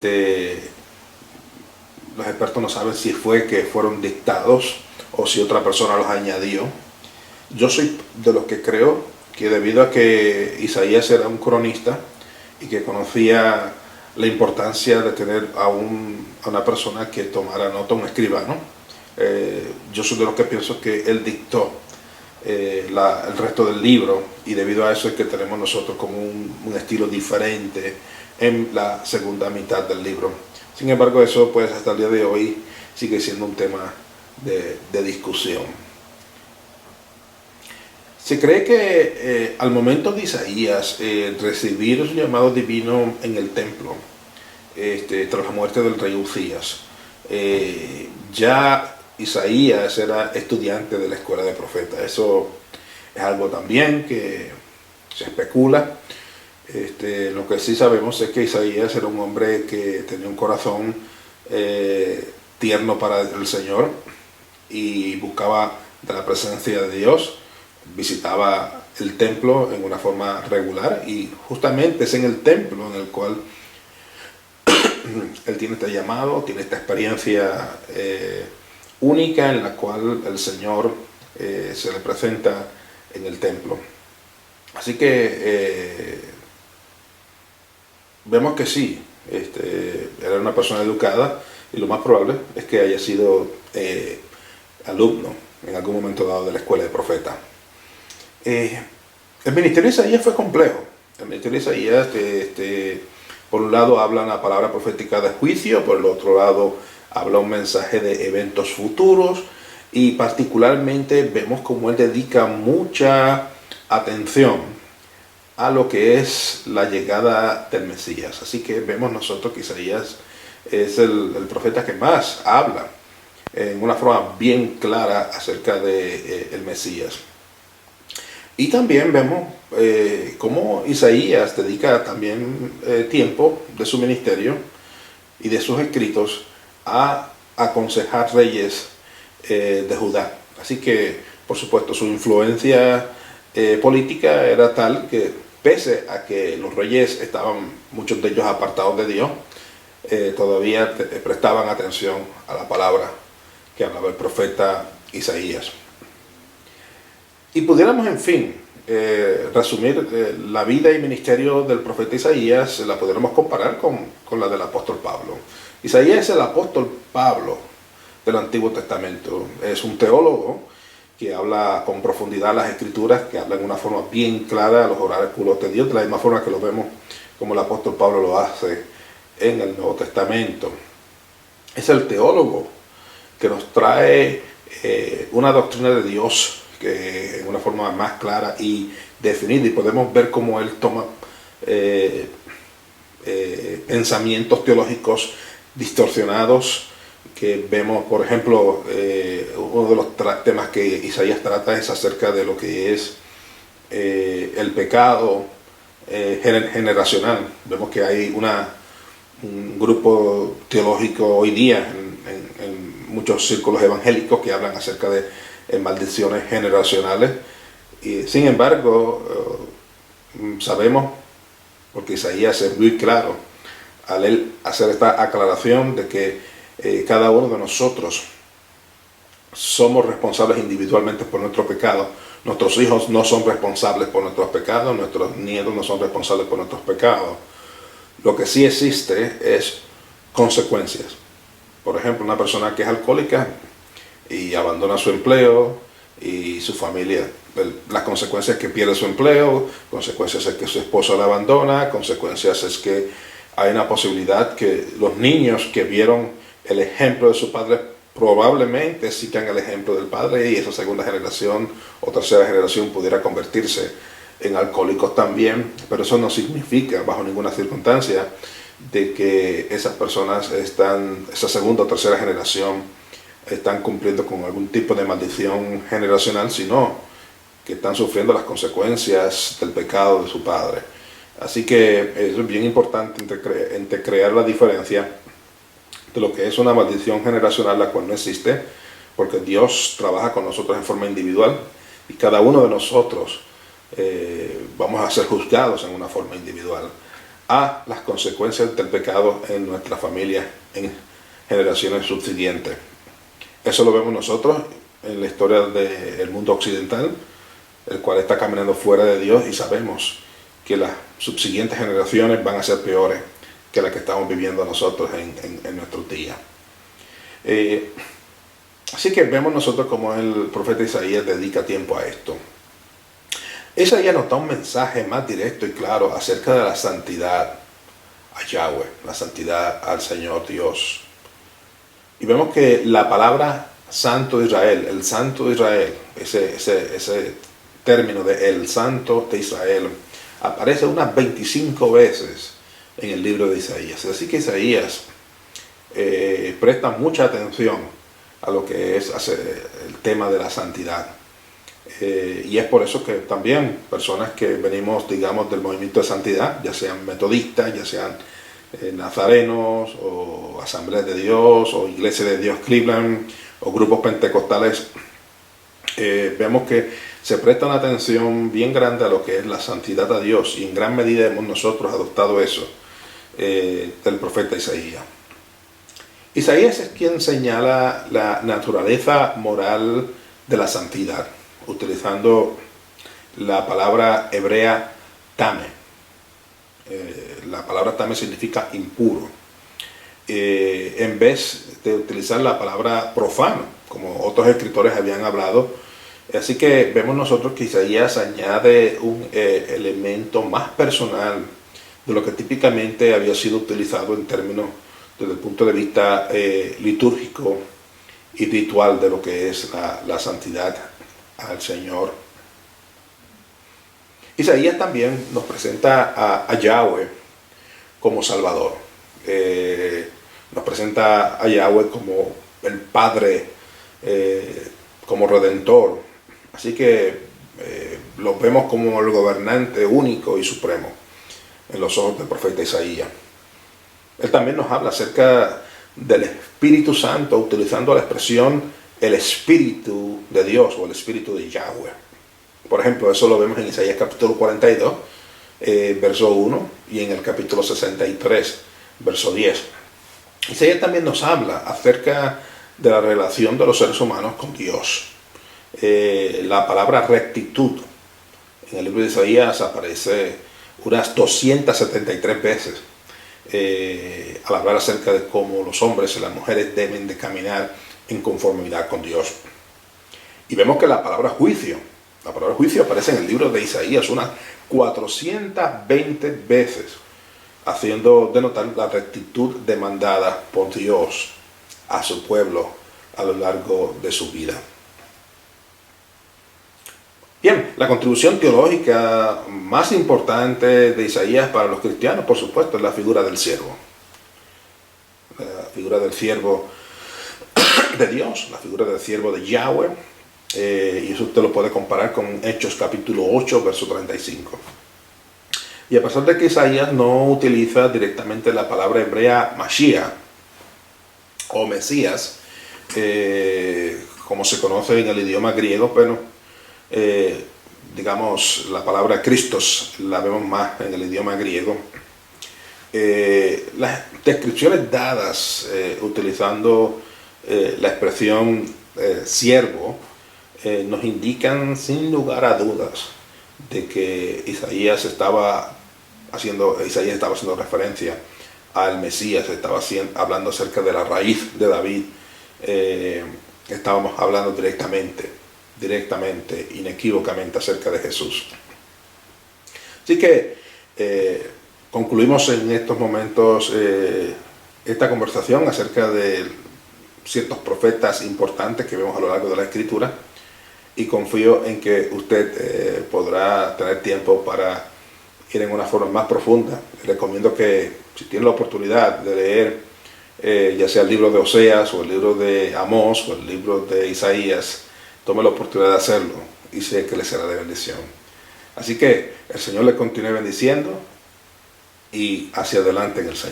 Este, los expertos no saben si fue que fueron dictados o si otra persona los añadió. Yo soy de los que creo que debido a que Isaías era un cronista y que conocía la importancia de tener a una persona que tomara nota, un escribano, yo soy de los que pienso que él dictó el resto del libro, y debido a eso es que tenemos nosotros como un estilo diferente en la segunda mitad del libro. Sin embargo, eso pues hasta el día de hoy sigue siendo un tema de discusión. Se cree que al momento de Isaías recibir su llamado divino en el templo, tras la muerte del rey Uzías, ya Isaías era estudiante de la escuela de profetas. Eso es algo también que se especula. Lo que sí sabemos es que Isaías era un hombre que tenía un corazón tierno para el Señor y buscaba de la presencia de Dios, visitaba el templo en una forma regular, y justamente es en el templo en el cual él tiene este llamado, tiene esta experiencia única en la cual el Señor se le presenta en el templo. Así que vemos que sí, era una persona educada, y lo más probable es que haya sido alumno en algún momento dado de la escuela de profeta. El ministerio de Isaías fue complejo. El ministerio de Isaías, por un lado, habla una palabra profética de juicio, por el otro lado, habla un mensaje de eventos futuros, y particularmente vemos cómo él dedica mucha atención a lo que es la llegada del Mesías. Así que vemos nosotros que Isaías es el profeta que más habla en una forma bien clara acerca de el Mesías. Y también vemos cómo Isaías dedica también tiempo de su ministerio y de sus escritos a aconsejar reyes de Judá. Así que, por supuesto, su influencia política era tal que, pese a que los reyes estaban, muchos de ellos apartados de Dios, todavía prestaban atención a la palabra que hablaba el profeta Isaías. Y pudiéramos, en fin, resumir la vida y ministerio del profeta Isaías, la pudiéramos comparar con la del apóstol Pablo. Isaías es el apóstol Pablo del Antiguo Testamento. Es un teólogo que habla con profundidad las escrituras, que habla en una forma bien clara a los oráculos de Dios, de la misma forma que lo vemos como el apóstol Pablo lo hace en el Nuevo Testamento. Es el teólogo que nos trae una doctrina de Dios que en una forma más clara y definida, y podemos ver cómo él toma pensamientos teológicos distorsionados que vemos. Por ejemplo, uno de los temas que Isaías trata es acerca de lo que es el pecado generacional. Vemos que hay un grupo teológico hoy día en muchos círculos evangélicos que hablan acerca de maldiciones generacionales, y sin embargo sabemos, porque Isaías es muy claro al él hacer esta aclaración de que cada uno de nosotros somos responsables individualmente por nuestro pecado. Nuestros hijos no son responsables por nuestros pecados, nuestros nietos no son responsables por nuestros pecados. Lo que sí existe es consecuencias. Por ejemplo, una persona que es alcohólica y abandona su empleo y su familia, las consecuencias es que pierde su empleo, consecuencias es que su esposo la abandona, consecuencias es que hay una posibilidad que los niños que vieron el ejemplo de su padre probablemente sigan el ejemplo del padre, y esa segunda generación o tercera generación pudiera convertirse en alcohólicos también. Pero eso no significa bajo ninguna circunstancia de que esas personas esa segunda o tercera generación están cumpliendo con algún tipo de maldición generacional, sino que están sufriendo las consecuencias del pecado de su padre. Así que eso es bien importante entre crear la diferencia de lo que es una maldición generacional, la cual no existe, porque Dios trabaja con nosotros en forma individual, y cada uno de nosotros vamos a ser juzgados en una forma individual. a las consecuencias del pecado en nuestra familia en generaciones subsiguientes. Eso lo vemos nosotros en la historia del mundo occidental, el cual está caminando fuera de Dios, y sabemos que las subsiguientes generaciones van a ser peores que las que estamos viviendo nosotros en nuestros días. Así que vemos nosotros como el profeta Isaías dedica tiempo a esto. Isaías nos da un mensaje más directo y claro acerca de la santidad a Yahweh, la santidad al Señor Dios. Y vemos que la palabra Santo de Israel, el Santo de Israel, ese término de el Santo de Israel, aparece unas 25 veces en el libro de Isaías. Así que Isaías presta mucha atención a lo que es el tema de la santidad. Y es por eso que también personas que venimos, digamos, del movimiento de santidad, ya sean metodistas, ya sean nazarenos, o Asambleas de Dios, o Iglesia de Dios Cleveland, o grupos pentecostales, vemos que se presta una atención bien grande a lo que es la santidad a Dios, y en gran medida hemos nosotros adoptado eso del profeta Isaías. Isaías es quien señala la naturaleza moral de la santidad, utilizando la palabra hebrea tame. La palabra tame significa impuro. En vez de utilizar la palabra profano, como otros escritores habían hablado. Así que vemos nosotros que Isaías añade un elemento más personal de lo que típicamente había sido utilizado en términos desde el punto de vista litúrgico y ritual de lo que es la santidad al Señor. Isaías también nos presenta a Yahweh como Salvador. Nos presenta a Yahweh como el Padre, como Redentor. Así que lo vemos como el gobernante único y supremo en los ojos del profeta Isaías. Él también nos habla acerca del Espíritu Santo, utilizando la expresión el Espíritu de Dios o el Espíritu de Yahweh. Por ejemplo, eso lo vemos en Isaías capítulo 42, verso 1, y en el capítulo 63, verso 10. Isaías también nos habla acerca de la relación de los seres humanos con Dios. La palabra rectitud en el libro de Isaías aparece unas 273 veces al hablar acerca de cómo los hombres y las mujeres deben de caminar en conformidad con Dios. Y vemos que la palabra juicio aparece en el libro de Isaías unas 420 veces, haciendo denotar la rectitud demandada por Dios a su pueblo a lo largo de su vida. Bien, la contribución teológica más importante de Isaías para los cristianos, por supuesto, es la figura del siervo. La figura del siervo de Dios, la figura del siervo de Yahweh, y eso usted lo puede comparar con Hechos capítulo 8, verso 35. Y a pesar de que Isaías no utiliza directamente la palabra hebrea Mashiach o Mesías, como se conoce en el idioma griego, pero digamos la palabra Christos la vemos más en el idioma griego. Las descripciones dadas utilizando la expresión siervo nos indican sin lugar a dudas de que Isaías estaba haciendo referencia al Mesías, estaba hablando acerca de la raíz de David. Estábamos hablando directamente, inequívocamente acerca de Jesús. Así que concluimos en estos momentos esta conversación acerca de ciertos profetas importantes que vemos a lo largo de la Escritura, y confío en que usted podrá tener tiempo para ir en una forma más profunda. Les recomiendo que, si tiene la oportunidad de leer ya sea el libro de Oseas o el libro de Amós o el libro de Isaías, tome la oportunidad de hacerlo, y sé que les será de bendición. Así que el Señor le continúe bendiciendo y hacia adelante en el Señor.